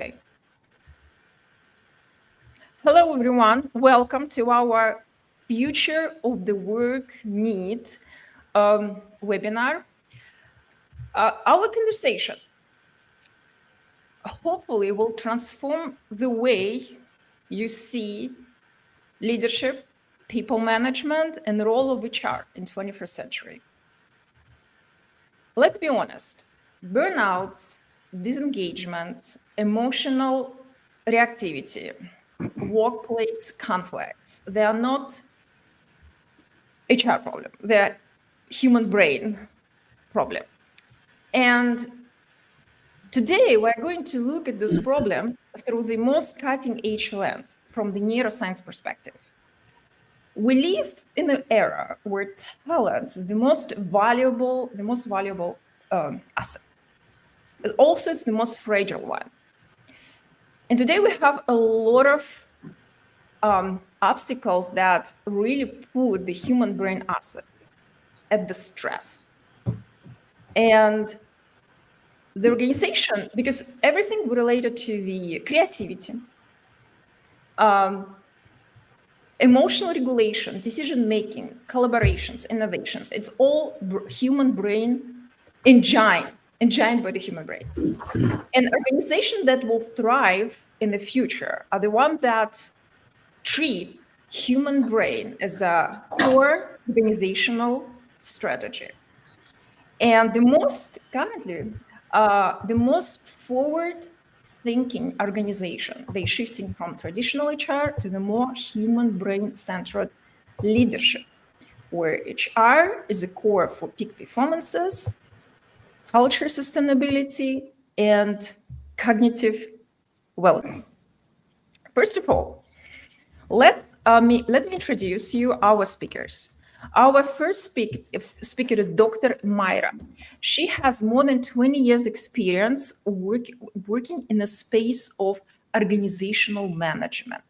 Okay. Hello, everyone. Welcome to our Future of the Work Need webinar. Our conversation hopefully will transform the way you see leadership, people management, and the role of HR in 21st century. Let's be honest, burnouts, disengagement, emotional reactivity, workplace conflicts, they are not HR problem, they're human brain problem. And today we're going to look at those problems through the most cutting edge lens from the neuroscience perspective. We live in an era where talent is the most valuable asset. Also, it's the most fragile one. And today we have a lot of obstacles that really put the human brain asset at the stress. And the organization, because everything related to the creativity, emotional regulation, decision-making, collaborations, innovations, it's all human brain engined by the human brain. And organizations that will thrive in the future are the ones that treat human brain as a core organizational strategy. And the most forward-thinking organization, they're shifting from traditional HR to the more human brain-centered leadership, where HR is a core for peak performances, culture sustainability, and cognitive wellness. First of all, let me introduce you our speakers. Our first speaker is Dr. Myra. She has more than 20 years experience working in the space of organizational management.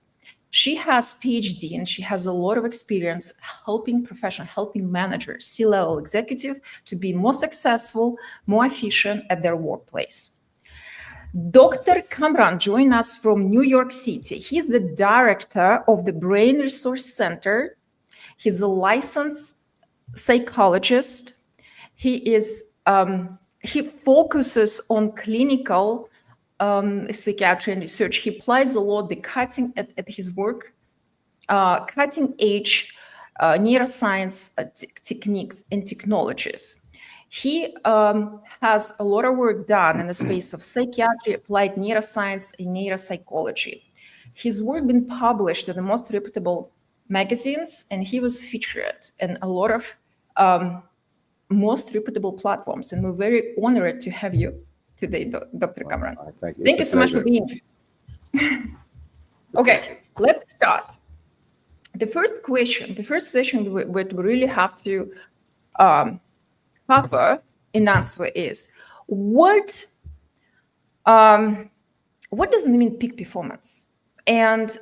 She has PhD and she has a lot of experience helping managers, C-level executive to be more successful, more efficient at their workplace. Dr. Kamran joined us from New York City. He's the director of the Brain Resource Center. He's a licensed psychologist. He focuses on clinical psychiatry and research. He applies a lot at his work, cutting edge neuroscience techniques and technologies. He has a lot of work done in the space of psychiatry, applied neuroscience, and neuropsychology. His work been published in the most reputable magazines, and he was featured in a lot of most reputable platforms. And we're very honored to have you today, Dr. Kamran. Thank you so much for being here. Okay, let's start. The first session we really have to cover and answer is what does it mean peak performance, and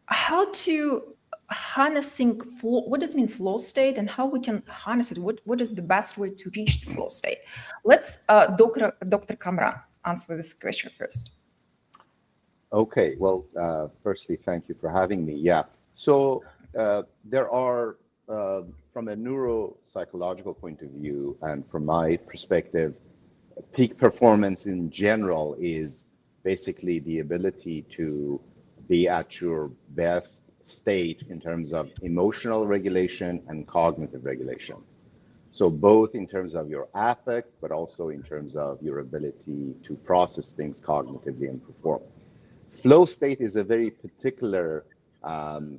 how to harnessing flow, what does it mean flow state, and how we can harness it, what is the best way to reach the flow state. Let's Dr. Kamran answer this question first. Okay, well, firstly, thank you for having me. Yeah, so there are, from a neuropsychological point of view, and from my perspective, peak performance in general is basically the ability to be at your best state in terms of emotional regulation and cognitive regulation. So both in terms of your affect, but also in terms of your ability to process things cognitively and perform. Flow state is a very particular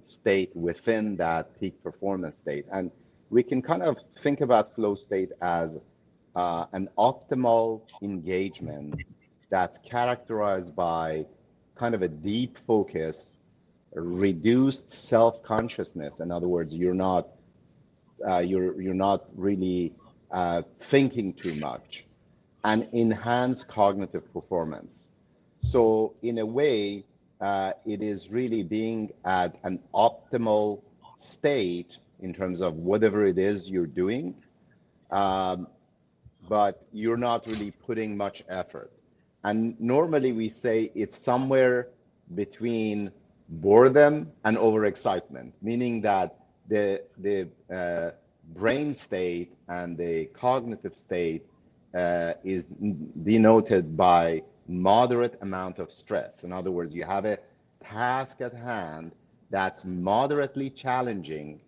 state within that peak performance state. And we can kind of think about flow state as an optimal engagement that's characterized by kind of a deep focus, reduced self-consciousness. In other words, you're not really thinking too much, and enhanced cognitive performance. So in a way, it is really being at an optimal state in terms of whatever it is you're doing, but you're not really putting much effort. And normally we say it's somewhere between boredom and overexcitement, meaning that the brain state and the cognitive state is denoted by moderate amount of stress. In other words, you have a task at hand that's moderately challenging,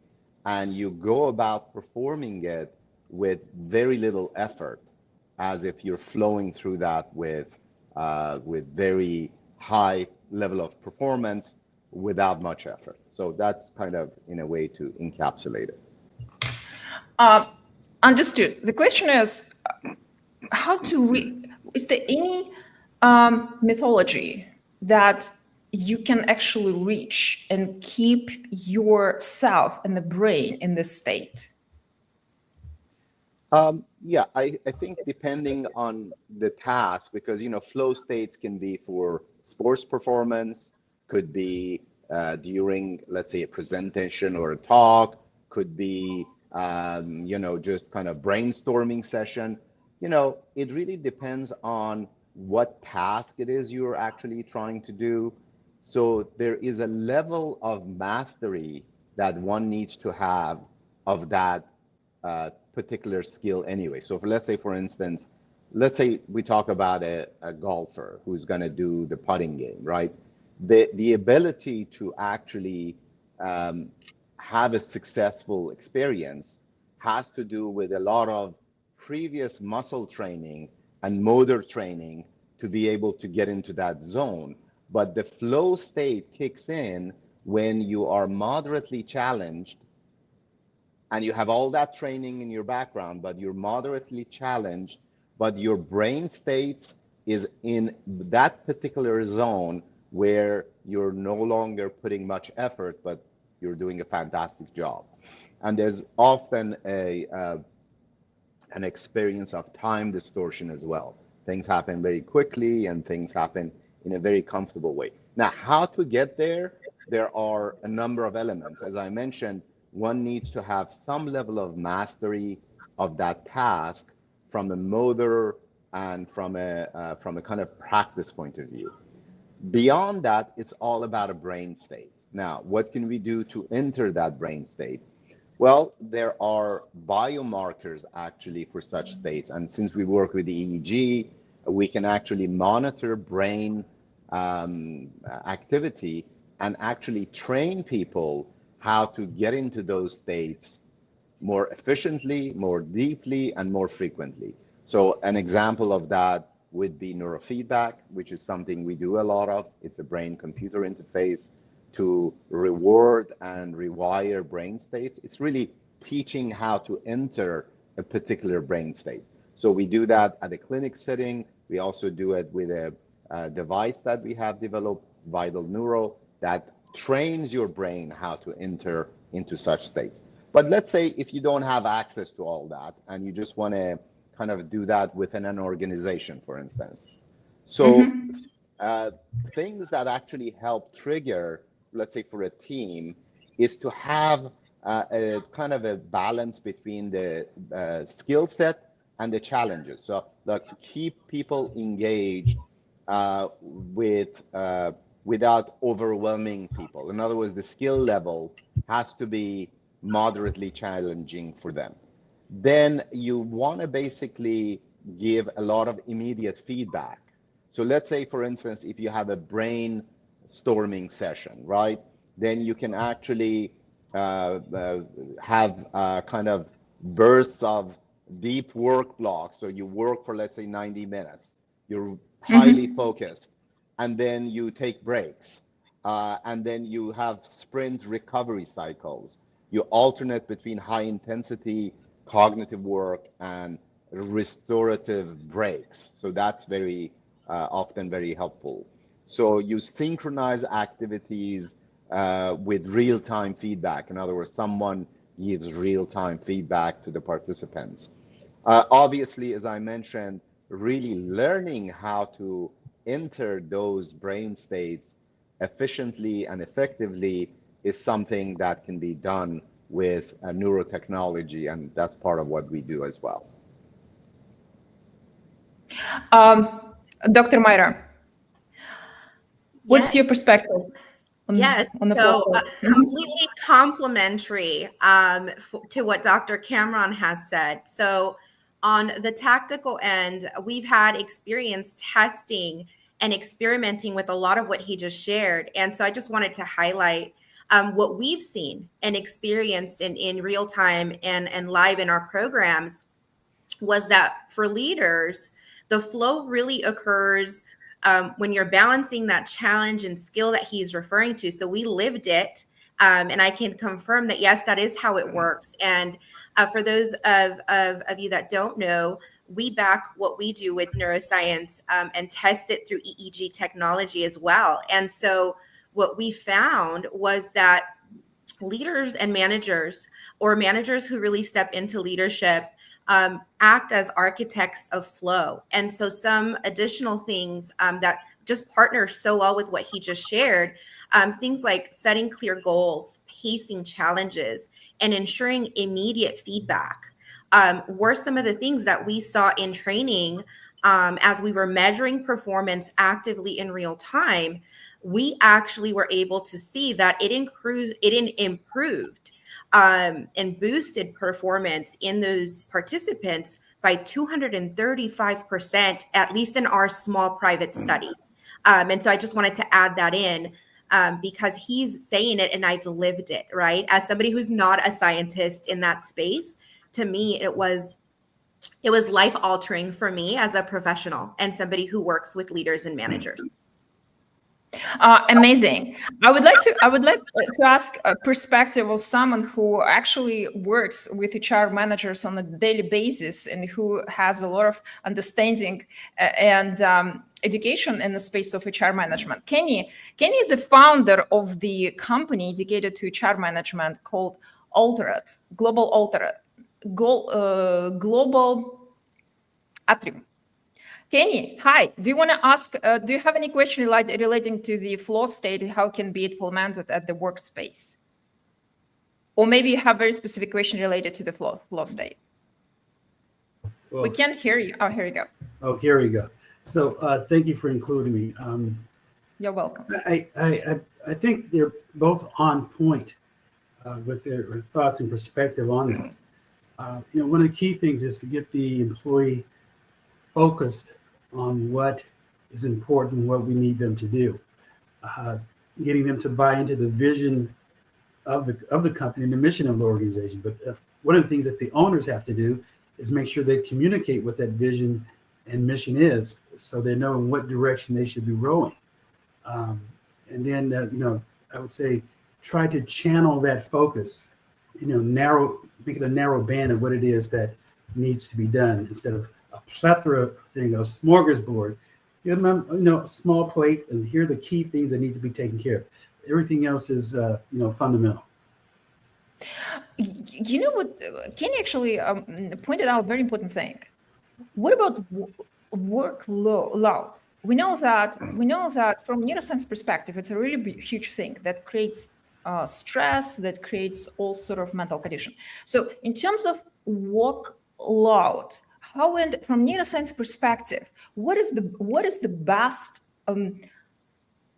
and you go about performing it with very little effort, as if you're flowing through that with very high level of performance without much effort. So that's kind of in a way to encapsulate it. Understood. The question is how to is there any mythology that you can actually reach and keep yourself and the brain in this state? Yeah, I think depending on the task, because flow states can be for sports performance, could be during, let's say, a presentation or a talk, could be just kind of brainstorming session. It really depends on what task it is you're actually trying to do. So there is a level of mastery that one needs to have of that particular skill anyway. So let's say, for instance, let's say we talk about a golfer who's going to do the putting game, right? The ability to actually have a successful experience has to do with a lot of previous muscle training and motor training to be able to get into that zone. But the flow state kicks in when you are moderately challenged and you have all that training in your background, but you're moderately challenged, but your brain states is in that particular zone where you're no longer putting much effort, but you're doing a fantastic job. And there's often an experience of time distortion as well. Things happen very quickly and things happen in a very comfortable way. Now, how to get there? There are a number of elements. As I mentioned, one needs to have some level of mastery of that task from a motor and from a kind of practice point of view. Beyond that, it's all about a brain state. Now, what can we do to enter that brain state? Well, there are biomarkers actually for such states. And since we work with the EEG, we can actually monitor brain activity and actually train people how to get into those states more efficiently, more deeply, and more frequently. So an example of that would be neurofeedback, which is something we do a lot of. It's a brain-computer interface to reward and rewire brain states. It's really teaching how to enter a particular brain state. So we do that at a clinic setting. We also do it with a device that we have developed, Vital Neuro, that trains your brain how to enter into such states. But let's say if you don't have access to all that and you just want to kind of do that within an organization, for instance. So things that actually help trigger, let's say for a team, is to have a kind of a balance between the skill set and the challenges. So like to keep people engaged without overwhelming people. In other words, the skill level has to be moderately challenging for them. Then you want to basically give a lot of immediate feedback. So let's say, for instance, if you have a brainstorming session, right? Then you can actually have kind of bursts of deep work blocks. So you work for, let's say, 90 minutes. You're highly focused. And then you take breaks. And then you have sprint recovery cycles. You alternate between high intensity cognitive work and restorative breaks. So that's very often very helpful. So you synchronize activities with real-time feedback. In other words, someone gives real-time feedback to the participants. Obviously, as I mentioned, really learning how to enter those brain states efficiently and effectively is something that can be done with neurotechnology, and that's part of what we do as well. Dr. Myra, what's Yes. your perspective Yes, on the so flow? completely complementary to what Dr. Cameron has said. So, on the tactical end, we've had experience testing and experimenting with a lot of what he just shared. And so, I just wanted to highlight what we've seen and experienced in real time and live in our programs was that for leaders, the flow really occurs when you're balancing that challenge and skill that he's referring to. So we lived it. And I can confirm that, yes, that is how it works. And for those of you that don't know, we back what we do with neuroscience and test it through EEG technology as well. And so what we found was that leaders and managers, or managers who really step into leadership, act as architects of flow. And so some additional things that just partner so well with what he just shared, things like setting clear goals, pacing challenges, and ensuring immediate feedback were some of the things that we saw in training as we were measuring performance actively in real time. We actually were able to see that it improved and boosted performance in those participants by 235%, at least in our small private study. And so I just wanted to add that in because he's saying it and I've lived it, right? As somebody who's not a scientist in that space, to me, it was life altering for me as a professional and somebody who works with leaders and managers. Amazing. I would like to ask a perspective of someone who actually works with HR managers on a daily basis and who has a lot of understanding and education in the space of HR management. Kenny is the founder of the company dedicated to HR management called Global Atrium. Kenny, hi. Do you want to ask, do you have any question relating to the flow state, how it can be implemented at the workspace? Or maybe you have a very specific question related to the flow state. Well, we can't hear you. Oh, here you go. Oh, here we go. So thank you for including me. You're welcome. I think they're both on point with their thoughts and perspective on this. One of the key things is to get the employee focused on what is important, what we need them to do, getting them to buy into the vision of the company and the mission of the organization. But one of the things that the owners have to do is make sure they communicate what that vision and mission is, so they know in what direction they should be rowing. And then, I would say try to channel that focus, make it a narrow band of what it is that needs to be done instead of a plethora thing, a smorgasbord. Give them, a small plate, and here are the key things that need to be taken care of. Everything else is, fundamental. You know what? Kenny actually pointed out a very important thing. What about workload? We know that from neuroscience perspective, it's a really huge thing that creates stress, that creates all sort of mental condition. So in terms of workload, how, and from neuroscience perspective, what is the best?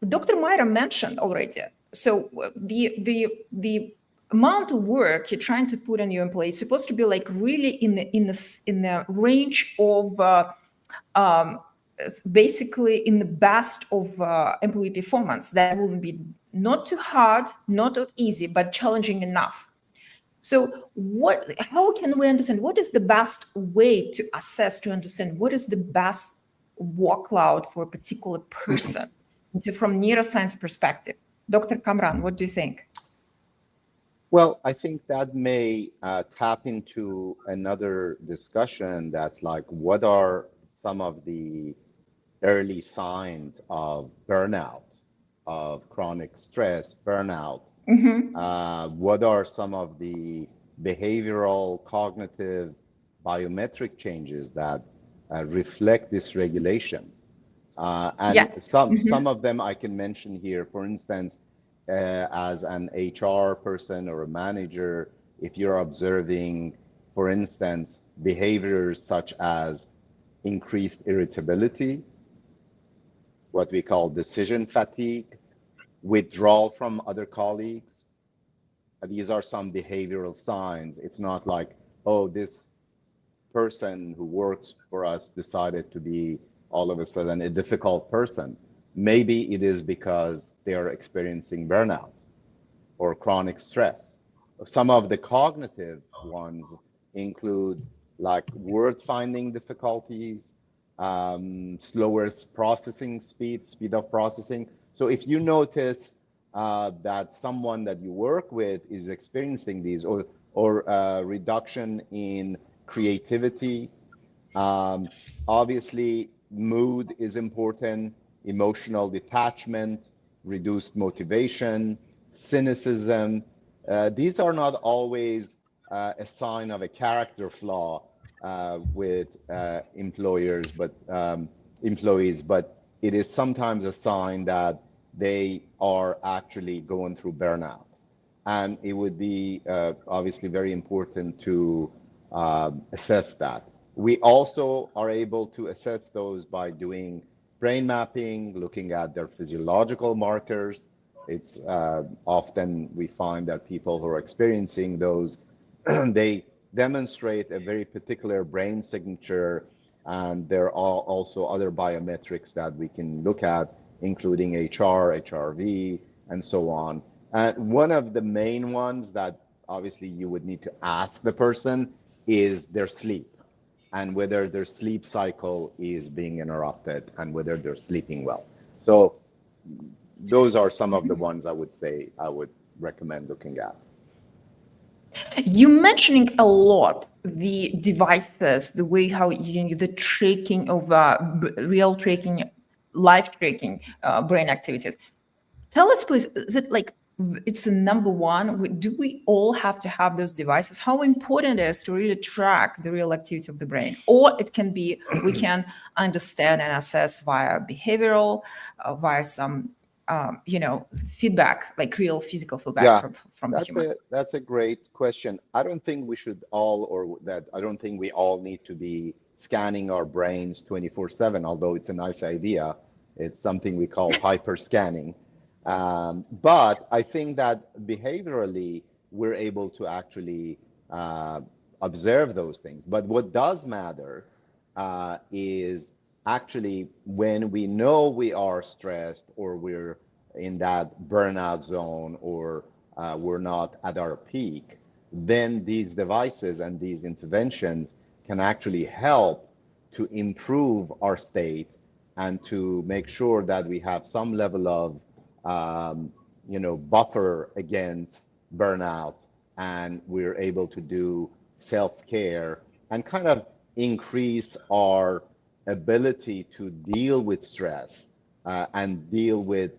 Dr. Myra mentioned already. So the amount of work you're trying to put on your employee is supposed to be like really in the range of basically in the best of employee performance. That will be not too hard, not too easy, but challenging enough. So how can we understand what is the best way to assess, to understand what is the best workload for a particular person from neuroscience perspective? Dr. Kamran, what do you think? Well, I think that may tap into another discussion that's like, what are some of the early signs of burnout, of chronic stress, burnout? What are some of the behavioral, cognitive, biometric changes that reflect dysregulation? And yes. Some of them I can mention here. For instance, as an HR person or a manager, if you're observing, for instance, behaviors such as increased irritability, what we call decision fatigue, withdrawal from other colleagues. These are some behavioral signs. It's not like, oh, this person who works for us decided to be all of a sudden a difficult person. Maybe it is because they are experiencing burnout or chronic stress. Some of the cognitive ones include like word finding difficulties, slower processing speed of processing. So if you notice that someone that you work with is experiencing these, or reduction in creativity, obviously mood is important, emotional detachment, reduced motivation, cynicism. These are not always a sign of a character flaw with employees, but it is sometimes a sign that they are actually going through burnout. And it would be obviously very important to assess that. We also are able to assess those by doing brain mapping, looking at their physiological markers. It's often we find that people who are experiencing those, they demonstrate a very particular brain signature, and there are also other biometrics that we can look at, including HR, HRV, and so on. And one of the main ones that obviously you would need to ask the person is their sleep, and whether their sleep cycle is being interrupted and whether they're sleeping well. So those are some of the ones I would say I would recommend looking at. You mentioning a lot the devices, the way how you the tracking of real tracking, live tracking brain activities. Tell us, please, is it like it's the number one? Do we all have to have those devices? How important it is to really track the real activity of the brain? Or it can be, we can understand and assess via behavioral, via some, feedback, like real physical feedback from the human. That's a great question. I don't think we should all, I don't think we all need to be scanning our brains 24/7, although it's a nice idea. It's something we call hyper scanning. But I think that behaviorally, we're able to actually observe those things. But what does matter is actually when we know we are stressed, or we're in that burnout zone, or we're not at our peak, then these devices and these interventions can actually help to improve our state and to make sure that we have some level of buffer against burnout, and we're able to do self-care and kind of increase our ability to deal with stress and deal with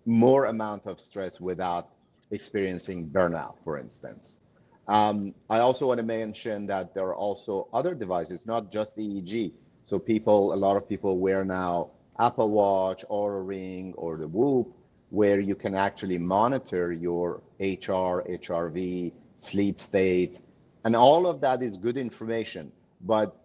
more amount of stress without experiencing burnout, for instance. I also want to mention that there are also other devices, not just EEG. So a lot of people wear now Apple Watch, Oura Ring, or the Whoop, where you can actually monitor your HR, HRV, sleep states, and all of that is good information. But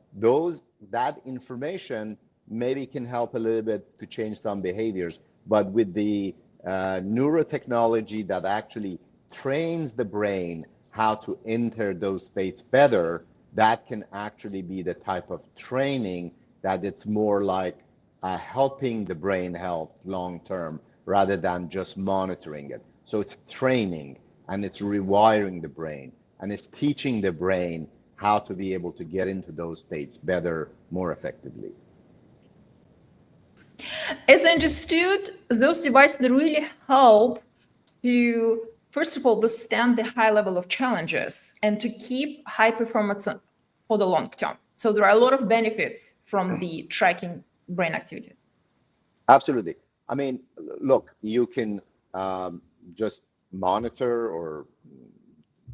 that information maybe can help a little bit to change some behaviors. But with the neurotechnology that actually trains the brain how to enter those states better, that can actually be the type of training that it's more like helping the brain health long term rather than just monitoring it. So it's training, and it's rewiring the brain, and it's teaching the brain how to be able to get into those states better, more effectively. As understood, those devices that really help to, first of all, withstand the high level of challenges and to keep high performance for the long term. So there are a lot of benefits from the tracking brain activity. Absolutely. I mean, look, you can just monitor or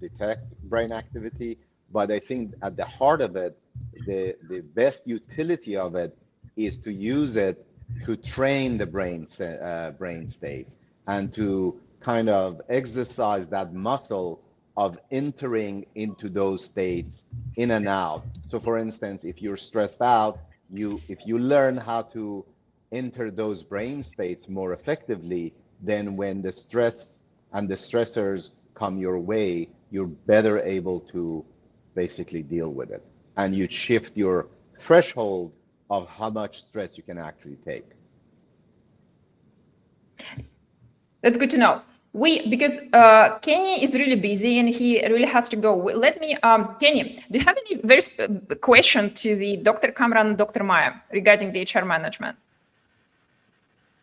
detect brain activity, but I think at the heart of it, the best utility of it is to use it to train the brain states and to kind of exercise that muscle of entering into those states in and out. So for instance, if you're stressed out, if you learn how to enter those brain states more effectively, then when the stress and the stressors come your way, you're better able to basically deal with it. And you shift your threshold of how much stress you can actually take. That's good to know. Because Kenny is really busy and he really has to go. Let me, Kenny, do you have any very question to the Dr. Kamran and Dr. Maya regarding the HR management?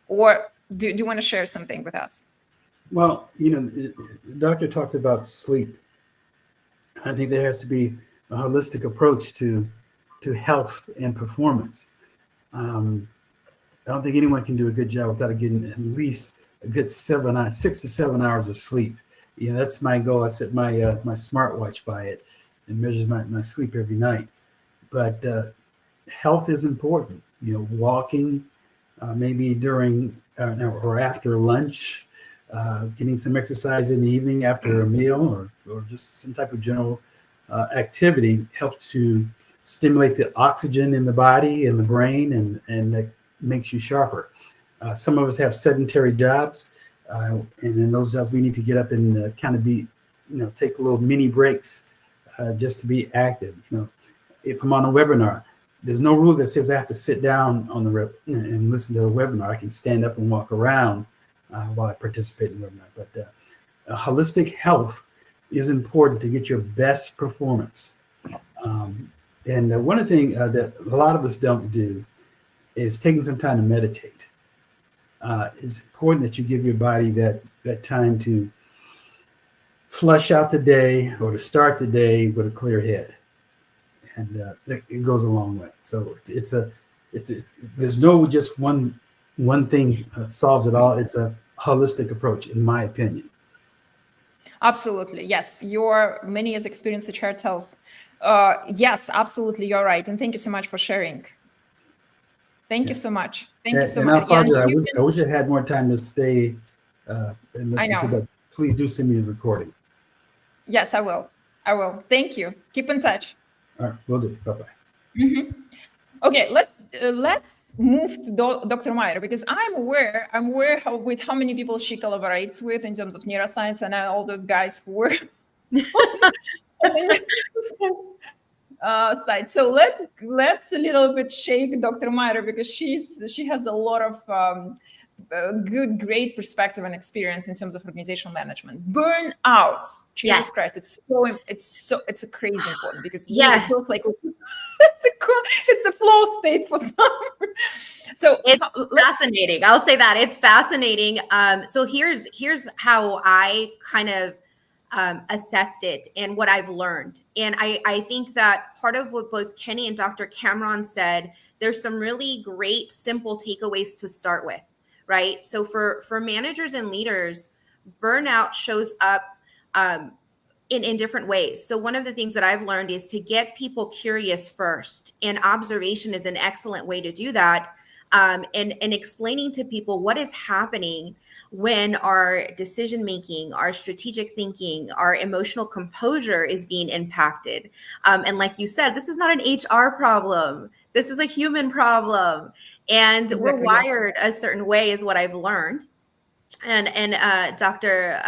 Or do you want to share something with us? Well, the doctor talked about sleep. I think there has to be a holistic approach to health and performance. I don't think anyone can do a good job without getting at least a good 6 to 7 hours of sleep. That's my goal. I set my smartwatch by it and measures my sleep every night. But health is important. Walking, maybe during or after lunch, getting some exercise in the evening after a meal, or just some type of general activity helps to stimulate the oxygen in the body and the brain, and that makes you sharper. Some of us have sedentary jobs, and in those jobs we need to get up and kind of be, take little mini breaks just to be active. If I'm on a webinar, there's no rule that says I have to sit down on the and listen to the webinar. I can stand up and walk around while I participate in the webinar. But holistic health is important to get your best performance. And one of the things that a lot of us don't do is taking some time to meditate. It's important that you give your body that time to flush out the day or to start the day with a clear head. And it goes a long way. So there's no just one thing solves it all. It's a holistic approach, in my opinion. Absolutely. Yes. Your many years experience HR tells. Yes, absolutely. You're right. And thank you so much for sharing. Thank you so much. Thank you so much. I apologize. I wish I had more time to stay and listen to that. Please do send me the recording. Yes, I will. Thank you. Keep in touch. All right, will do. Bye-bye. Mm-hmm. Okay, let's move to Dr. Meyer, because I'm aware with how many people she collaborates with in terms of neuroscience, and all those guys who were side. So let's a little bit shake Dr. Meyer, because she has a lot of great perspective and experience in terms of organizational management. Burnout, Jesus Yes. Christ, it's a crazy important, because Yes. it feels like it's the flow state for some. So it's fascinating. I'll say that it's fascinating. So here's how I kind of assessed it and what I've learned. And I think that part of what both Kenny and Dr. Cameron said, there's some really great, simple takeaways to start with, right? So for managers and leaders, burnout shows up in different ways. So one of the things that I've learned is to get people curious first, and observation is an excellent way to do that. And explaining to people what is happening when our decision-making, our strategic thinking, our emotional composure is being impacted. And like you said, this is not an HR problem. This is a human problem. And we're wired a certain way is what I've learned. And Dr.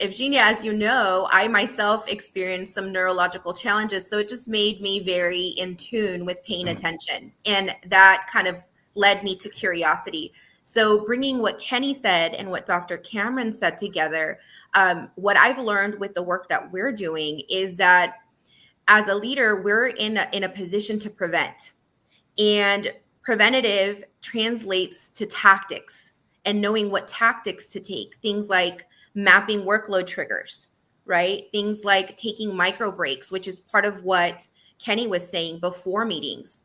Evgenia, as you know, I myself experienced some neurological challenges. So it just made me very in tune with paying attention. And that kind of led me to curiosity. So bringing what Kenny said and what Dr. Cameron said together, what I've learned with the work that we're doing is that as a leader, we're in a position to prevent. And preventative translates to tactics and knowing what tactics to take. Things like mapping workload triggers, right? Things like taking micro breaks, which is part of what Kenny was saying before meetings.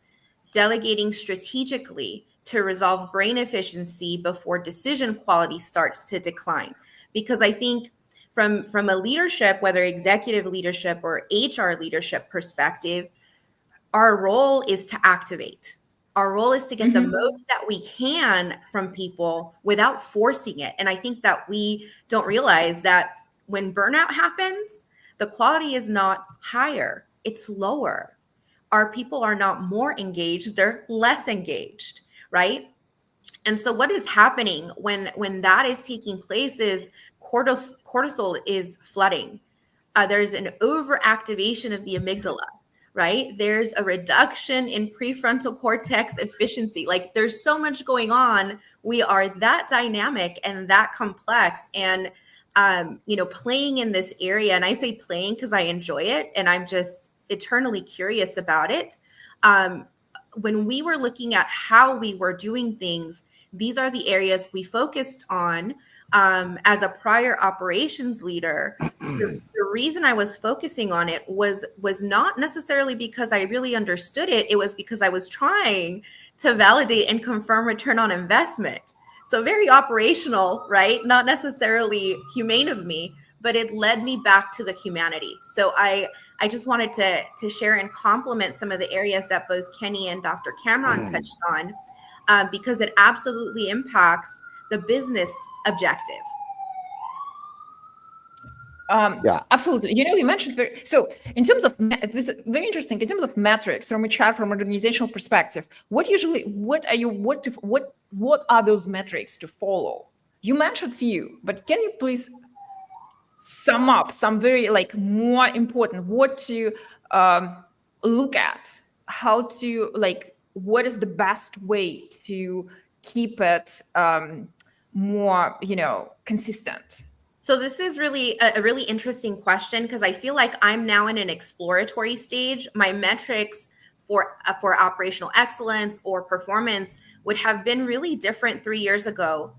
Delegating strategically to resolve brain efficiency before decision quality starts to decline. Because I think from a leadership, whether executive leadership or HR leadership perspective, our role is to activate. Our role is to get the most that we can from people without forcing it. And I think that we don't realize that when burnout happens, the quality is not higher, it's lower. Our people are not more engaged, they're less engaged, right? And so what is happening when that is taking place is cortisol is flooding. There's an overactivation of the amygdala, right? There's a reduction in prefrontal cortex efficiency. Like there's so much going on. We are that dynamic and that complex. And, playing in this area, and I say playing because I enjoy it and I'm just eternally curious about it. When we were looking at how we were doing things, these are the areas we focused on. As a prior operations leader, the reason I was focusing on it was not necessarily because I really understood it. It was because I was trying to validate and confirm return on investment. So very operational, right? Not necessarily humane of me, but it led me back to the humanity. So I just wanted to share and complement some of the areas that both Kenny and Dr. Cameron touched on, because it absolutely impacts the business objective. Absolutely. You mentioned so in terms of this is very interesting in terms of metrics from from an organizational perspective. What are those metrics to follow? You mentioned few, but can you please sum up some very more important what to look at, how to what is the best way to keep it more consistent? So this is really a really interesting question because I feel like I'm now in an exploratory stage. My metrics for operational excellence or performance would have been really different 3 years ago.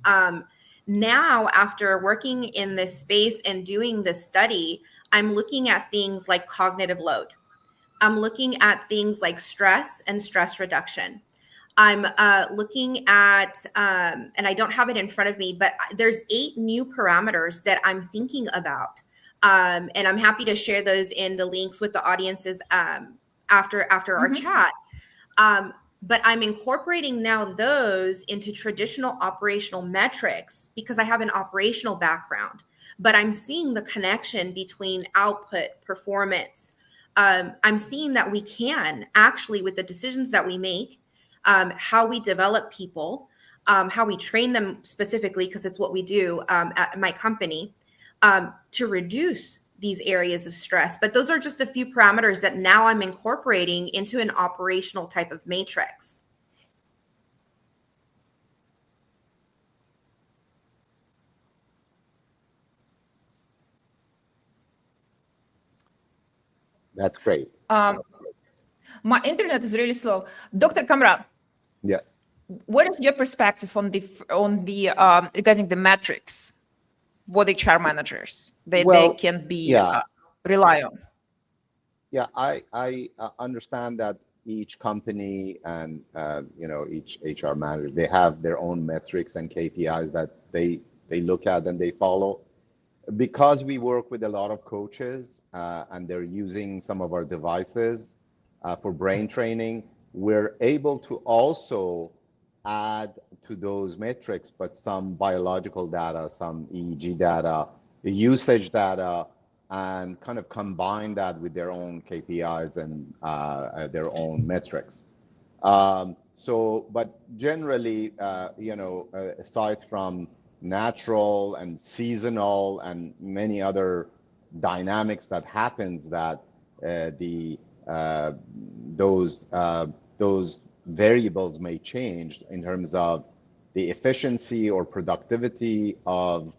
Now, after working in this space and doing this study, I'm looking at things like cognitive load. I'm looking at things like stress and stress reduction. I'm looking at, and I don't have it in front of me, but there's 8 new parameters that I'm thinking about. And I'm happy to share those in the links with the audiences after our chat. But I'm incorporating now those into traditional operational metrics because I have an operational background, but I'm seeing the connection between output, performance. I'm seeing that we can actually, with the decisions that we make, how we develop people, how we train them specifically, because it's what we do at my company, to reduce these areas of stress. But those are just a few parameters that now I'm incorporating into an operational type of matrix. That's great. My internet is really slow. Dr. Kamran. Yes. What is your perspective on the regarding the metrics for the HR managers that they can be rely on? Yeah, I understand that each company and each HR manager, they have their own metrics and KPIs that they look at and they follow. Because we work with a lot of coaches and they're using some of our devices for brain training, we're able to also add to those metrics, but some biological data, some EEG data, usage data, and kind of combine that with their own KPIs and their own metrics. But generally, aside from natural and seasonal and many other dynamics that happens that those variables may change in terms of the efficiency or productivity of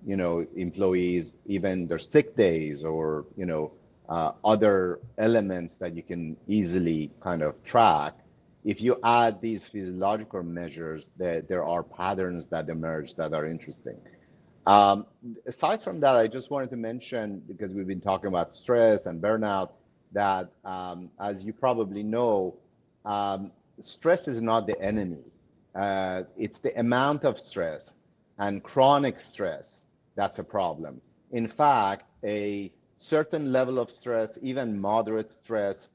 employees, even their sick days or other elements that you can easily kind of track. If you add these physiological measures, there are patterns that emerge that are interesting. Aside from that, I just wanted to mention, because we've been talking about stress and burnout, that as you probably know, stress is not the enemy. It's the amount of stress and chronic stress that's a problem. In fact, a certain level of stress, even moderate stress,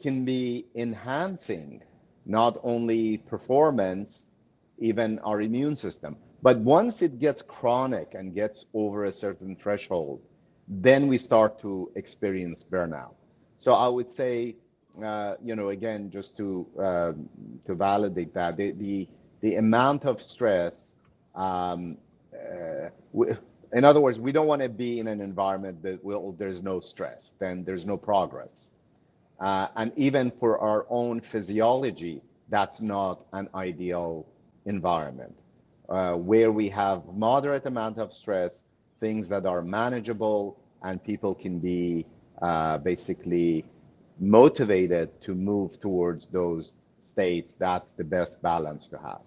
can be enhancing not only performance, even our immune system. But once it gets chronic and gets over a certain threshold, then we start to experience burnout. So I would say, again, just to validate that, the the amount of stress, in other words, we don't want to be in an environment that there's no stress, then there's no progress. And even for our own physiology, that's not an ideal environment. Where we have moderate amount of stress, things that are manageable, and people can be basically motivated to move towards those states, that's the best balance to have.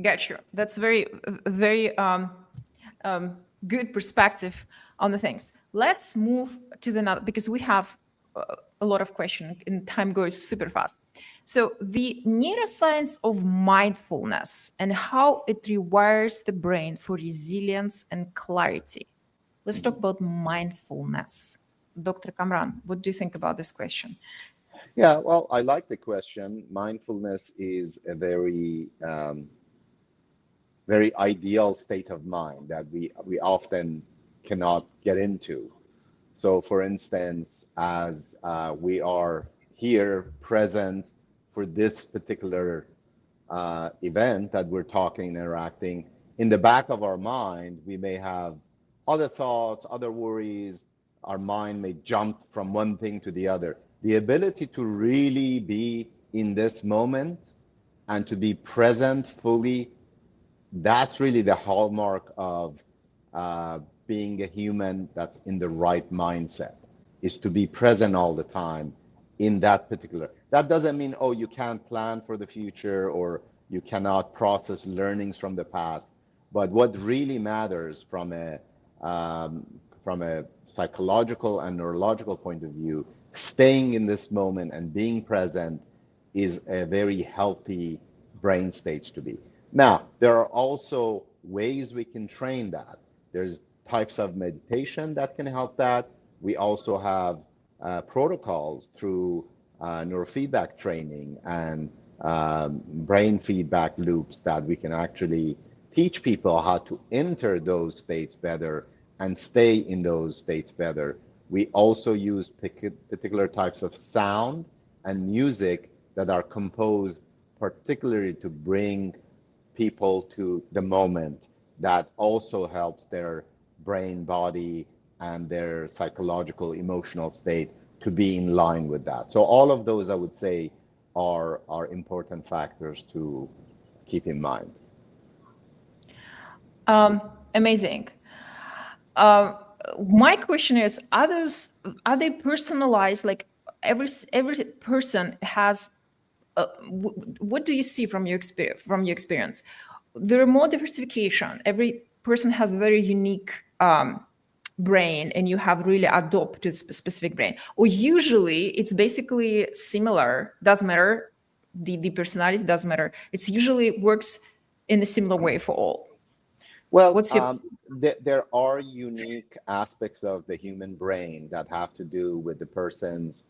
Got you. That's very, very good perspective on the things. Let's move to the another, because we have a lot of questions and time goes super fast. So the neuroscience of mindfulness and how it rewires the brain for resilience and clarity. Let's talk about mindfulness. Dr. Kamran, what do you think about this question? Yeah, well, I like the question. Mindfulness is a very very ideal state of mind that we often cannot get into. So, for instance, as we are here present for this particular event that we're talking, interacting, in the back of our mind, we may have other thoughts, other worries. Our mind may jump from one thing to the other. The ability to really be in this moment and to be present fully, that's really the hallmark of being a human that's in the right mindset, is to be present all the time in that particular. That doesn't mean, oh, you can't plan for the future or you cannot process learnings from the past. But what really matters from a psychological and neurological point of view, staying in this moment and being present is a very healthy brain stage to be. Now, there are also ways we can train that. There's types of meditation that can help that. We also have protocols through neurofeedback training and brain feedback loops that we can actually teach people how to enter those states better and stay in those states better. We also use particular types of sound and music that are composed particularly to bring people to the moment. That also helps their brain, body, and their psychological, emotional state to be in line with that. So all of those, I would say, are important factors to keep in mind. Amazing. My question is: are they personalized? Like every person has. What do you see from your experience? There are more diversification. Every person has a very unique brain, and you have really adopted a specific brain. Or usually it's basically similar. Doesn't matter. The personality doesn't matter. It's usually works in a similar way for all. Well, there are unique aspects of the human brain that have to do with the person's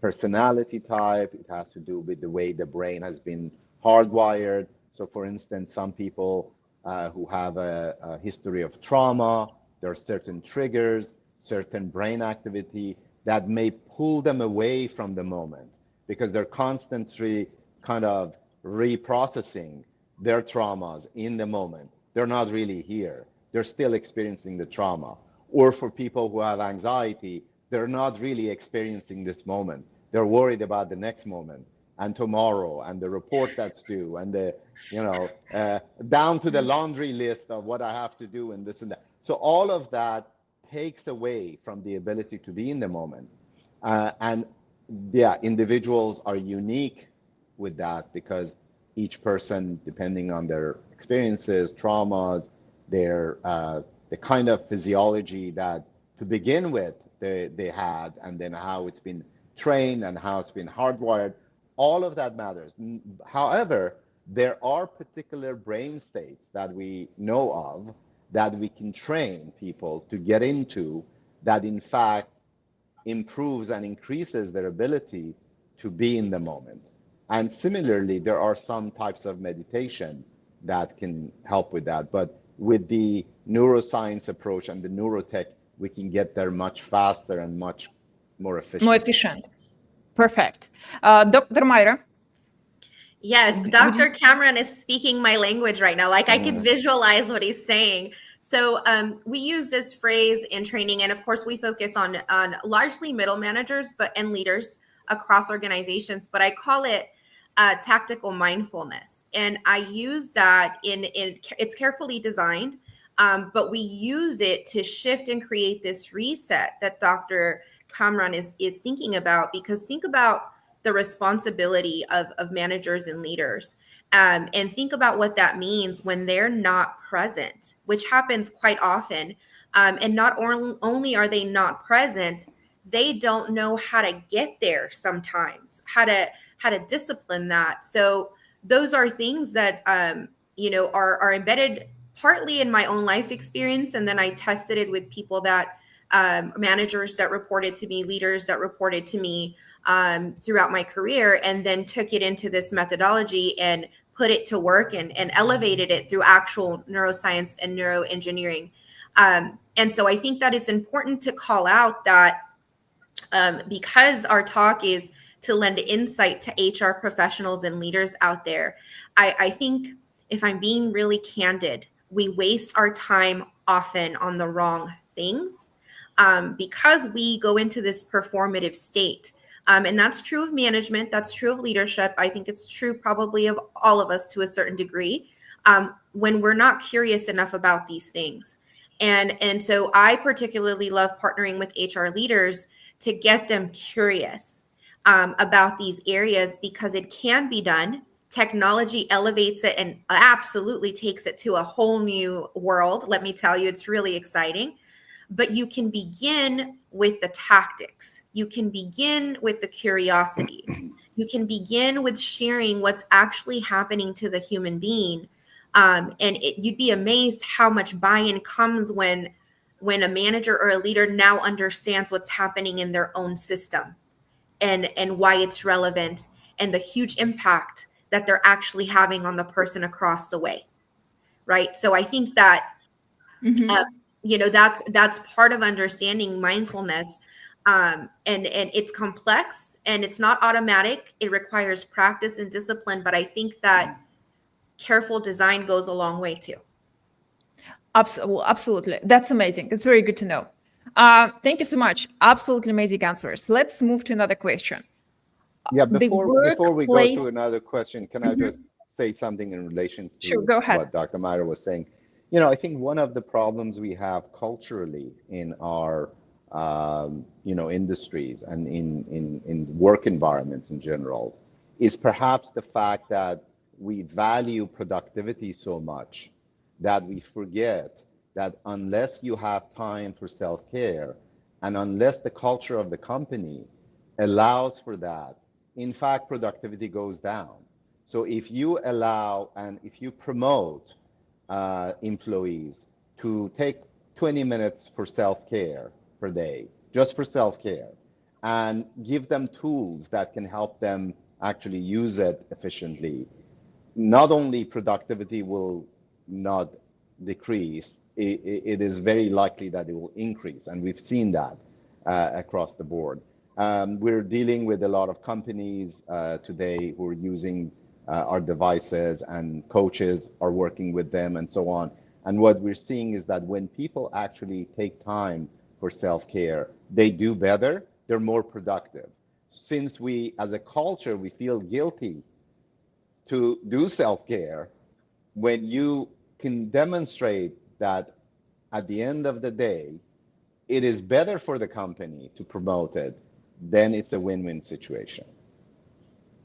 personality type. It has to do with the way the brain has been hardwired. So, for instance, some people who have a history of trauma, there are certain triggers, certain brain activity that may pull them away from the moment because they're constantly kind of reprocessing their traumas in the moment. They're not really here. They're still experiencing the trauma. Or for people who have anxiety, they're not really experiencing this moment. They're worried about the next moment and tomorrow and the report that's due and the, down to the laundry list of what I have to do and this and that. So all of that takes away from the ability to be in the moment. And yeah, individuals are unique with that because each person, depending on their experiences, traumas, their the kind of physiology that to begin with they had, and then how it's been trained and how it's been hardwired, all of that matters. However, there are particular brain states that we know of that we can train people to get into that in fact improves and increases their ability to be in the moment. And similarly, there are some types of meditation that can help with that. But with the neuroscience approach and the neurotech, we can get there much faster and much more efficient. More efficient. Perfect. Dr. Mayra? Yes, Dr. Cameron is speaking my language right now. Like I can visualize what he's saying. So we use this phrase in training, and of course we focus on largely middle managers, and leaders across organizations. But I call it tactical mindfulness, and I use that in it's carefully designed, but we use it to shift and create this reset that Dr. Cameron is thinking about. Because think about the responsibility of managers and leaders. And think about what that means when they're not present, which happens quite often. And not only are they not present, they don't know how to get there sometimes, how to discipline that. So those are things that, are embedded partly in my own life experience. And then I tested it with people that, managers that reported to me, leaders that reported to me, throughout my career, and then took it into this methodology and put it to work and elevated it through actual neuroscience and neuroengineering. And so I think that it's important to call out that because our talk is to lend insight to HR professionals and leaders out there, I think, if I'm being really candid, we waste our time often on the wrong things, because we go into this performative state. And that's true of management. That's true of leadership. I think it's true probably of all of us to a certain degree, when we're not curious enough about these things. And so I particularly love partnering with HR leaders to get them curious about these areas, because it can be done. Technology elevates it and absolutely takes it to a whole new world. Let me tell you, it's really exciting. But you can begin with the tactics. You can begin with the curiosity. You can begin with sharing what's actually happening to the human being. You'd be amazed how much buy-in comes when a manager or a leader now understands what's happening in their own system and why it's relevant, and the huge impact that they're actually having on the person across the way. Right. So I think that, that's part of understanding mindfulness. And it's complex and it's not automatic. It requires practice and discipline. But I think that careful design goes a long way too. Absolutely. That's amazing. It's very good to know. Thank you so much. Absolutely amazing answers. Let's move to another question. Yeah, before we go to another question, can I just say something in relation to go ahead. What Dr. Meyer was saying? I think one of the problems we have culturally in our, industries and in work environments in general is perhaps the fact that we value productivity so much that we forget that unless you have time for self-care and unless the culture of the company allows for that, in fact, productivity goes down. So if you allow and if you promote employees to take 20 minutes for self-care per day, just for self-care, and give them tools that can help them actually use it efficiently, not only productivity will not decrease, it is very likely that it will increase. And we've seen that across the board. We're dealing with a lot of companies today who are using our devices, and coaches are working with them and so on. And what we're seeing is that when people actually take time for self-care, they do better, they're more productive. Since we, as a culture, we feel guilty to do self-care, when you can demonstrate that at the end of the day, it is better for the company to promote it, then it's a win-win situation.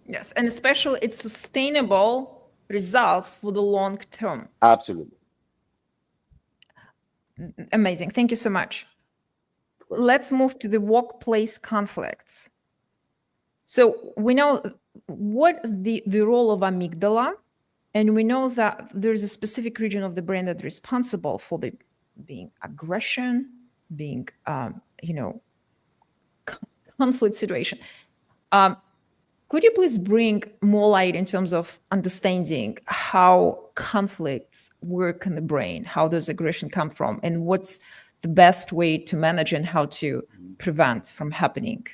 Yes, and especially it's sustainable results for the long term. Absolutely. Amazing. Thank you so much. Let's move to the workplace conflicts. So we know what is the role of amygdala, and we know that there's a specific region of the brain that's responsible for the being aggression, being, conflict situation. Could you please bring more light in terms of understanding how conflicts work in the brain, how does aggression come from, and what's the best way to manage and how to prevent from happening?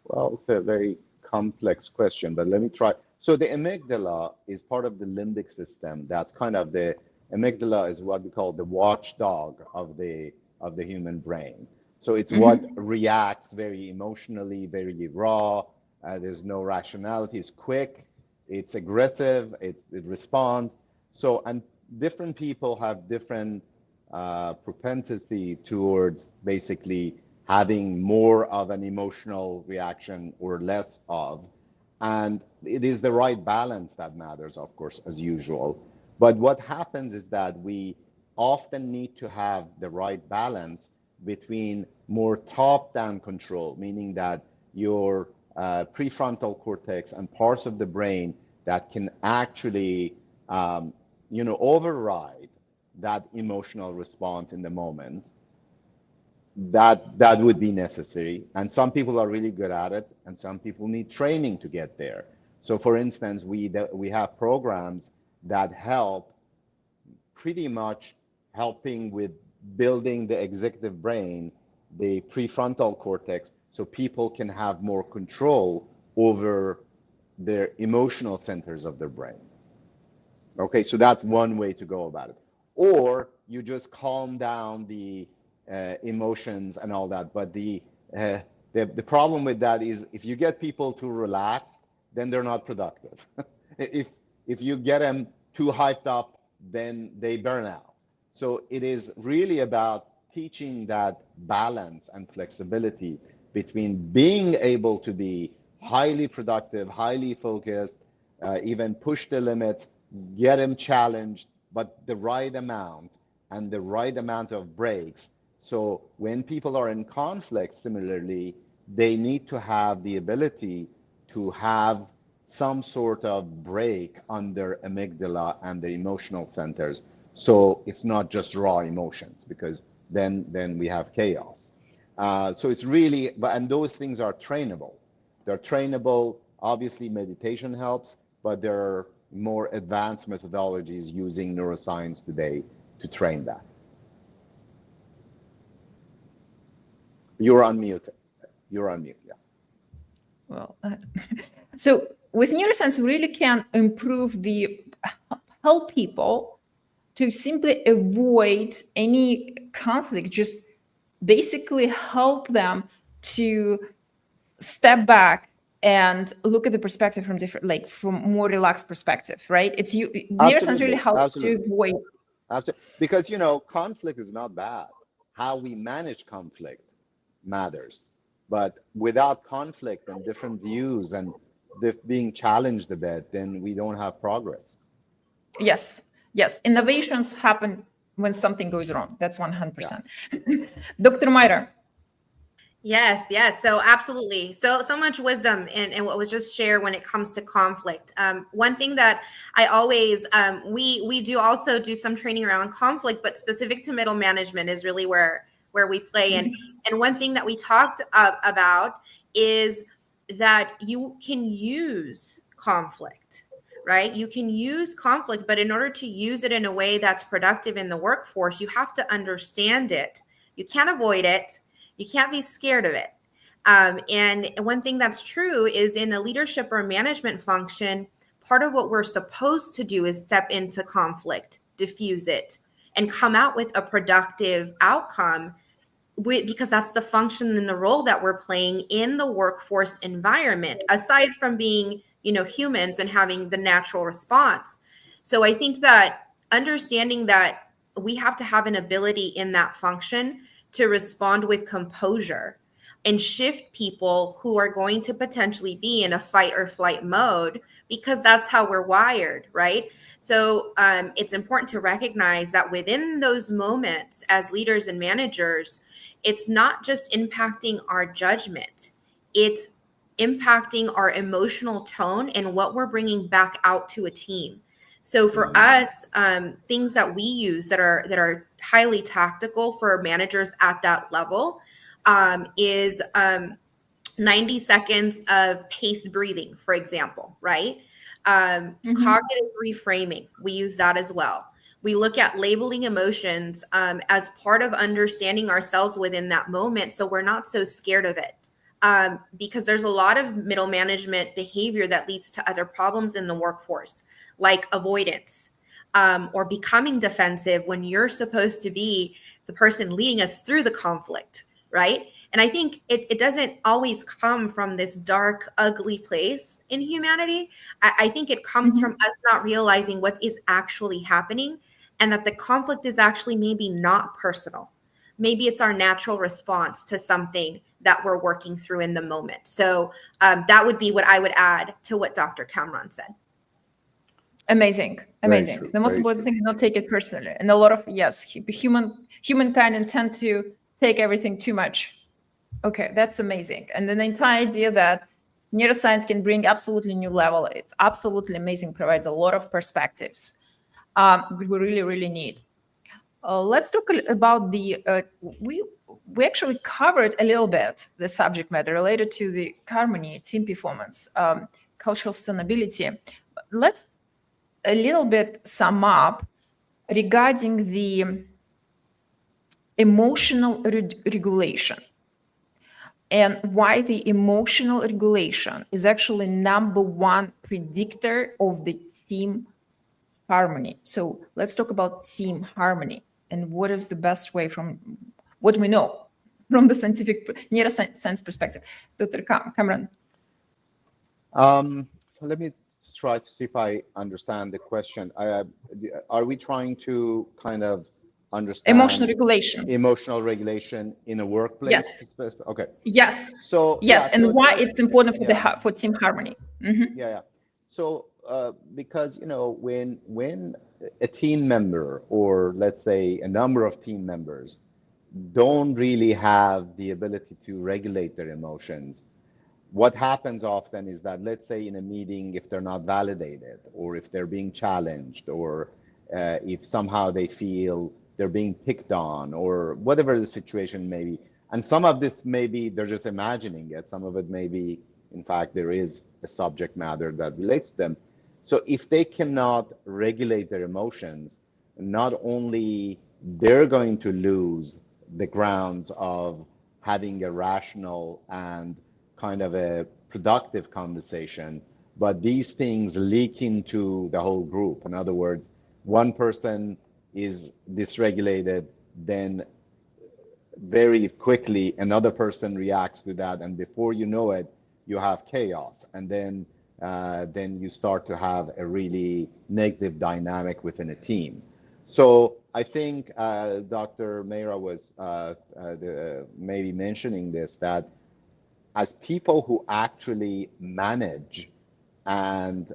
Well, it's a very complex question, but let me try. So the amygdala is part of the limbic system. That's kind of the amygdala is what we call the watchdog of the human brain. So it's what reacts very emotionally, very raw. There's no rationality. It's quick. It's aggressive. It responds. So, and different people have different propensity towards basically having more of an emotional reaction or less of. And it is the right balance that matters, of course, as usual. But what happens is that we often need to have the right balance between more top-down control, meaning that your prefrontal cortex and parts of the brain that can actually, override that emotional response in the moment, that would be necessary. And some people are really good at it, and some people need training to get there. So for instance, we have programs that help pretty much helping with building the executive brain, the prefrontal cortex, so people can have more control over their emotional centers of their brain. Okay, so that's one way to go about it. Or you just calm down the emotions and all that. But the problem with that is if you get people too relaxed, then they're not productive. if you get them too hyped up, then they burn out. So it is really about teaching that balance and flexibility between being able to be highly productive, highly focused, even push the limits, get them challenged, but the right amount and the right amount of breaks. So when people are in conflict, similarly, they need to have the ability to have some sort of break on their amygdala and their emotional centers. So it's not just raw emotions, because then we have chaos. So it's really, and those things are trainable. They're trainable. Obviously, meditation helps, but there are more advanced methodologies using neuroscience today to train that. You're on mute. You're on mute, yeah. Well, so with neuroscience, we really can help people to simply avoid any conflict, just basically help them to step back and look at the perspective from different, from more relaxed perspective, right? Neuroscience really helps to avoid. Absolutely. Because, conflict is not bad. How we manage conflict matters. But without conflict and different views and being challenged a bit, then we don't have progress. Yes. Innovations happen when something goes wrong. That's 100%. Yeah. Dr. Mayra. Yes. So absolutely. So much wisdom in what was just shared when it comes to conflict. One thing that I always, we do also do some training around conflict, but specific to middle management is really where we play. And one thing that we talked about is that you can use conflict, right? You can use conflict, but in order to use it in a way that's productive in the workforce, you have to understand it. You can't avoid it. You can't be scared of it. And one thing that's true is in a leadership or management function, part of what we're supposed to do is step into conflict, diffuse it, and come out with a productive outcome, because that's the function and the role that we're playing in the workforce environment, aside from being, humans and having the natural response. So I think that understanding that we have to have an ability in that function to respond with composure and shift people who are going to potentially be in a fight or flight mode, because that's how we're wired, right? So it's important to recognize that within those moments as leaders and managers, it's not just impacting our judgment, it's impacting our emotional tone and what we're bringing back out to a team. So for us, things that we use that are highly tactical for managers at that level is 90 seconds of paced breathing, for example, right? Cognitive reframing, we use that as well. We look at labeling emotions as part of understanding ourselves within that moment, so we're not so scared of it. because there's a lot of middle management behavior that leads to other problems in the workforce, like avoidance, or becoming defensive when you're supposed to be the person leading us through the conflict, right? And I think it doesn't always come from this dark, ugly place in humanity. I think it comes from us not realizing what is actually happening, and that the conflict is actually maybe not personal. Maybe it's our natural response to something that we're working through in the moment. So that would be what I would add to what Dr. Cameron said. Amazing. True, The most very important true. thing is not take it personally. And a lot of, yes, humankind intend to take everything too much. Okay, that's amazing. And then the entire idea that neuroscience can bring absolutely new level, it's absolutely amazing, provides a lot of perspectives we really, really need. Let's talk about the, we actually covered a little bit the subject matter related to the harmony, team performance, cultural sustainability. Let's a little bit sum up regarding the emotional regulation, and why the emotional regulation is actually number one predictor of the team harmony. So let's talk about team harmony and what is the best way from what we know from the scientific neuroscience perspective. Dr. Cameron. Let me try to see if I understand the question. Are we trying to kind of understand Emotional regulation. Emotional regulation in a workplace? Yes. Okay. Yes. So yes, yeah, and so why it's important for for team harmony. Yeah. So because when a team member, or let's say a number of team members, don't really have the ability to regulate their emotions, what happens often is that, let's say in a meeting, if they're not validated, or if they're being challenged, or if somehow they feel they're being picked on, or whatever the situation may be, and some of this maybe they're just imagining it, some of it may be, in fact, there is a subject matter that relates to them. So if they cannot regulate their emotions, not only they're going to lose the grounds of having a rational and kind of a productive conversation, but these things leak into the whole group. In other words, one person is dysregulated, then very quickly another person reacts to that, and before you know it, you have chaos, and then you start to have a really negative dynamic within a team. So I think Dr. Meira was maybe mentioning this, that as people who actually manage, and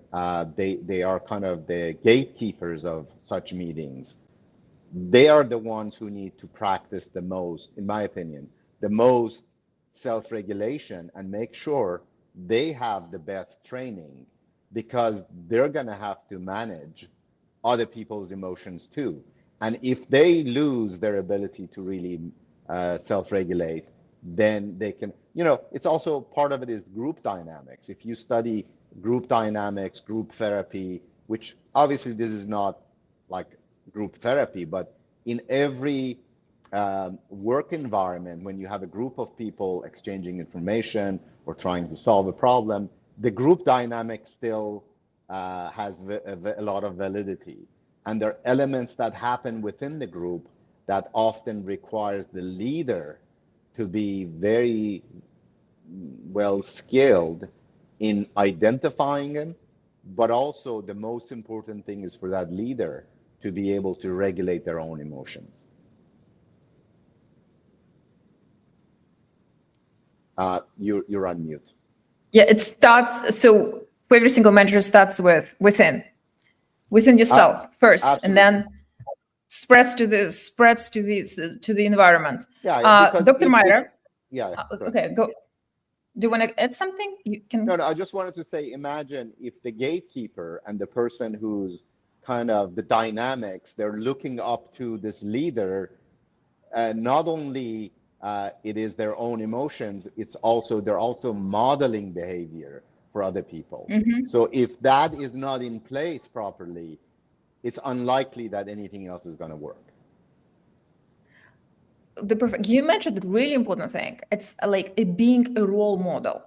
they are kind of the gatekeepers of such meetings, they are the ones who need to practice the most, in my opinion, the most self-regulation, and make sure they have the best training, because they're going to have to manage other people's emotions too. And if they lose their ability to really self-regulate, then they can, it's also part of it is group dynamics. If you study group dynamics, group therapy, which obviously this is not like group therapy, but in every work environment, when you have a group of people exchanging information or trying to solve a problem, the group dynamic still has a lot of validity. And there are elements that happen within the group that often requires the leader to be very well skilled in identifying them, but also the most important thing is for that leader to be able to regulate their own emotions. You're on mute. Yeah, it starts, so for every single manager starts within yourself first, absolutely. and then spreads to the environment. Yeah, Dr. Meira. Okay, go. Do you want to add something? You can. No, I just wanted to say, imagine if the gatekeeper and the person who's kind of the dynamics, they're looking up to this leader, not only it is their own emotions, they're also modeling behavior for other people. So if that is not in place properly, it's unlikely that anything else is going to work. you mentioned a really important thing. It's like being a role model.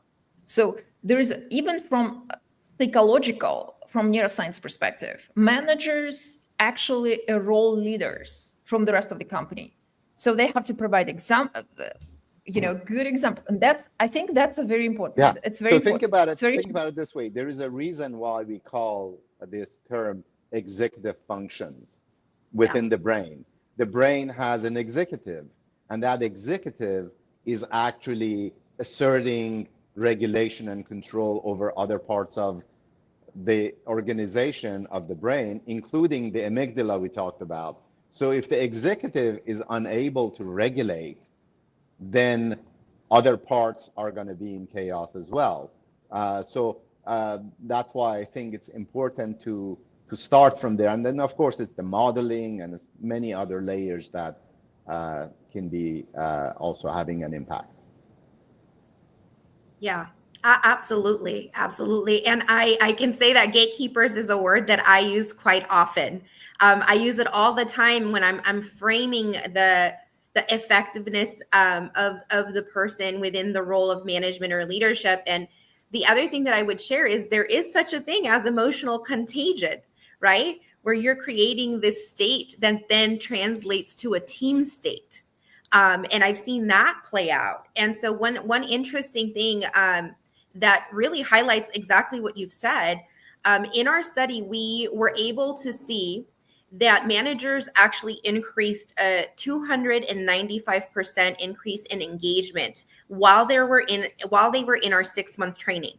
So there is, even from psychological, from neuroscience perspective, managers actually are role leaders from the rest of the company. So they have to provide good example, and I think that's a very important. Yeah. It's very So think important. about it. It's very Think about it this way. There is a reason why we call this term executive functions within the brain. The brain has an executive, and that executive is actually asserting regulation and control over other parts of the organization of the brain, including the amygdala we talked about. So if the executive is unable to regulate, then other parts are going to be in chaos as well. That's why I think it's important to start from there. And then, of course, it's the modeling and it's many other layers that can be also having an impact. Yeah, absolutely. Absolutely. And I can say that gatekeepers is a word that I use quite often. I use it all the time when I'm framing the effectiveness of the person within the role of management or leadership. And the other thing that I would share is there is such a thing as emotional contagion, right? Where you're creating this state that then translates to a team state. And I've seen that play out. And so one interesting thing that really highlights exactly what you've said, in our study, we were able to see that managers actually increased a 295% increase in engagement while they were in our 6-month training.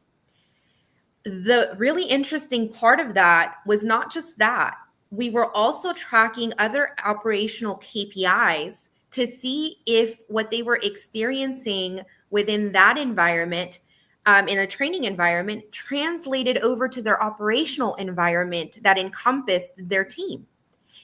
The really interesting part of that was not just that. We were also tracking other operational KPIs to see if what they were experiencing within that environment, in a training environment, translated over to their operational environment that encompassed their team.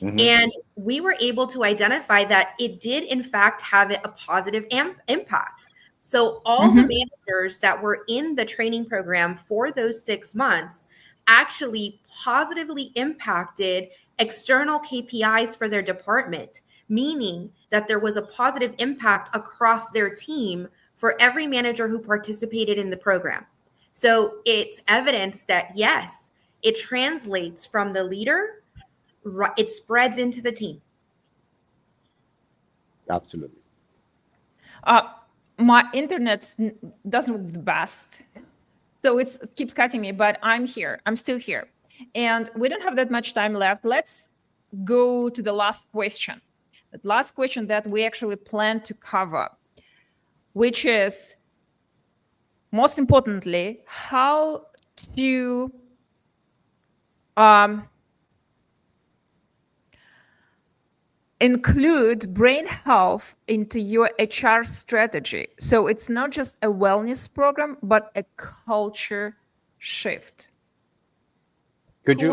Mm-hmm. And we were able to identify that it did, in fact, have a positive impact. So all the managers that were in the training program for those 6 months actually positively impacted external KPIs for their department, meaning that there was a positive impact across their team for every manager who participated in the program. So it's evidence that, yes, it translates from the leader, it spreads into the team. Absolutely. My internet doesn't work the best, so it keeps cutting me, but I'm here. I'm still here. And we don't have that much time left. Let's go to the last question. The last question that we actually plan to cover, which is, most importantly, how to include brain health into your HR strategy. So it's not just a wellness program, but a culture shift. Could you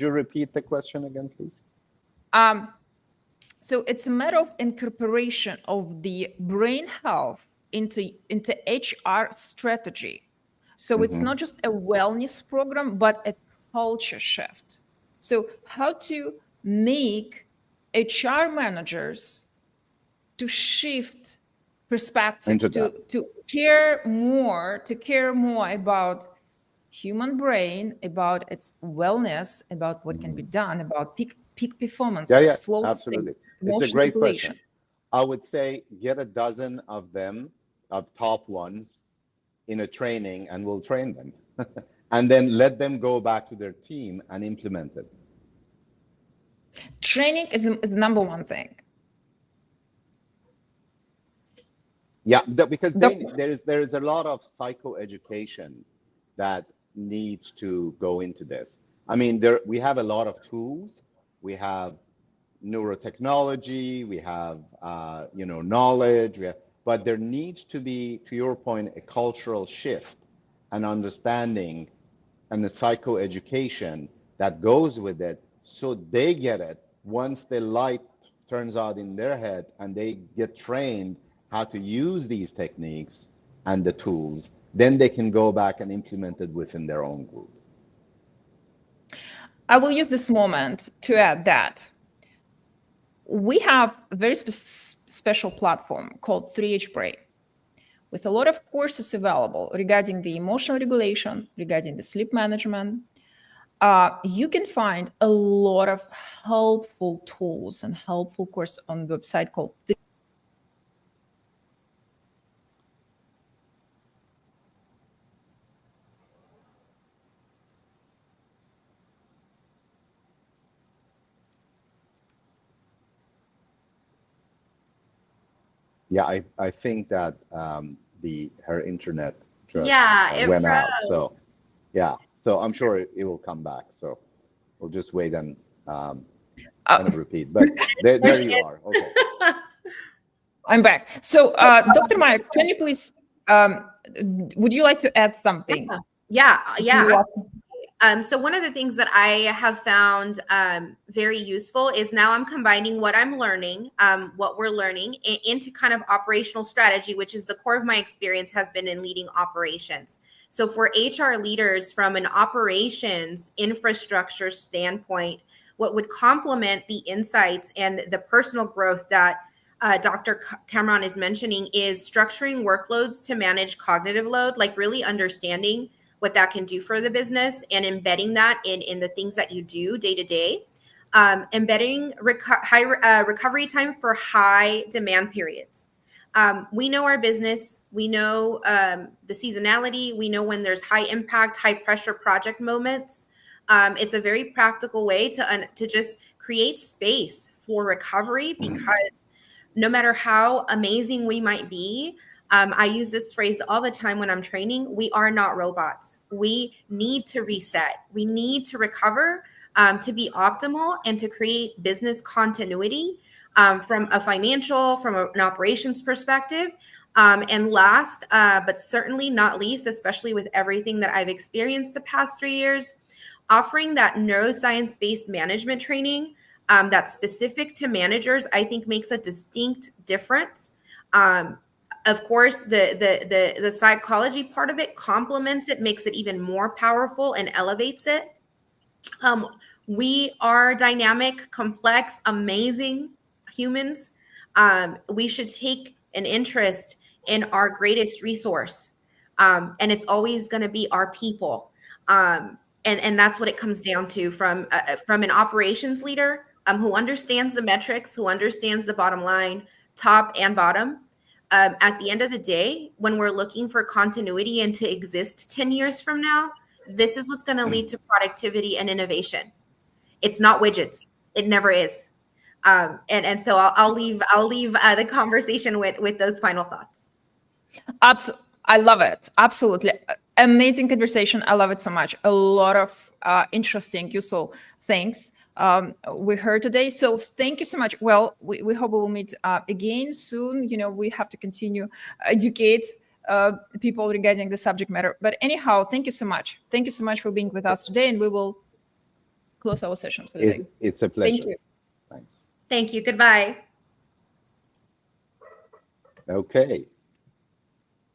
repeat the question again, please? So it's a matter of incorporation of the brain health into HR strategy. So it's not just a wellness program, but a culture shift. So how to make HR managers to shift perspective, to care more about human brain, about its wellness, about what can be done, about peak performances, flow absolutely. state, it's a great question. I would say get a dozen of them, of top ones, in a training, and we'll train them. And then let them go back to their team and implement it. Training is the number one thing. Yeah, because there is a lot of psychoeducation that needs to go into this. I mean, we have a lot of tools. We have neurotechnology. We have knowledge. But there needs to be, to your point, a cultural shift, an understanding, and the psychoeducation that goes with it, so they get it once the light turns out in their head and they get trained how to use these techniques and the tools, then they can go back and implement it within their own group. I will use this moment to add that we have very special platform called 3H Brain, with a lot of courses available regarding the emotional regulation, regarding the sleep management. You can find a lot of helpful tools and helpful course on the website called Yeah, I think that her internet just it went out. froze. So yeah, so I'm sure it will come back. So we'll just wait and kind of repeat. But there you are. Okay. I'm back. So, Dr. Maya, can you please, would you like to add something? Yeah. To So one of the things that I have found very useful is now I'm combining what I'm learning, what we're learning into kind of operational strategy, which is the core of my experience has been in leading operations. So for HR leaders from an operations infrastructure standpoint, what would complement the insights and the personal growth that Dr. Cameron is mentioning is structuring workloads to manage cognitive load, like really understanding what that can do for the business and embedding that in the things that you do day to day, embedding high recovery time for high demand periods. We know our business, we know the seasonality, we know when there's high impact, high pressure project moments. It's a very practical way to just create space for recovery, because no matter how amazing we might be, I use this phrase all the time when I'm training. We are not robots. We need to reset. We need to recover to be optimal and to create business continuity from a financial, from an operations perspective. And last, but certainly not least, especially with everything that I've experienced the past 3 years, offering that neuroscience-based management training that's specific to managers, I think makes a distinct difference. Of course, the psychology part of it complements it, makes it even more powerful and elevates it. We are dynamic, complex, amazing humans. We should take an interest in our greatest resource. And it's always going to be our people. And that's what it comes down to from an operations leader who understands the metrics, who understands the bottom line, top and bottom. At the end of the day, when we're looking for continuity and to exist 10 years from now, this is what's going to lead to productivity and innovation. It's not widgets. It never is. And so I'll leave the conversation with those final thoughts. I love it. Absolutely. Amazing conversation. I love it so much. A lot of interesting, useful things we heard today. So thank you so much. Well, we hope we will meet again soon. You know, we have to continue educate people regarding the subject matter. But anyhow, thank you so much. Thank you so much for being with us today, and we will close our session for the day. It's a pleasure. Thank you. Thanks. Thank you. Goodbye. Okay.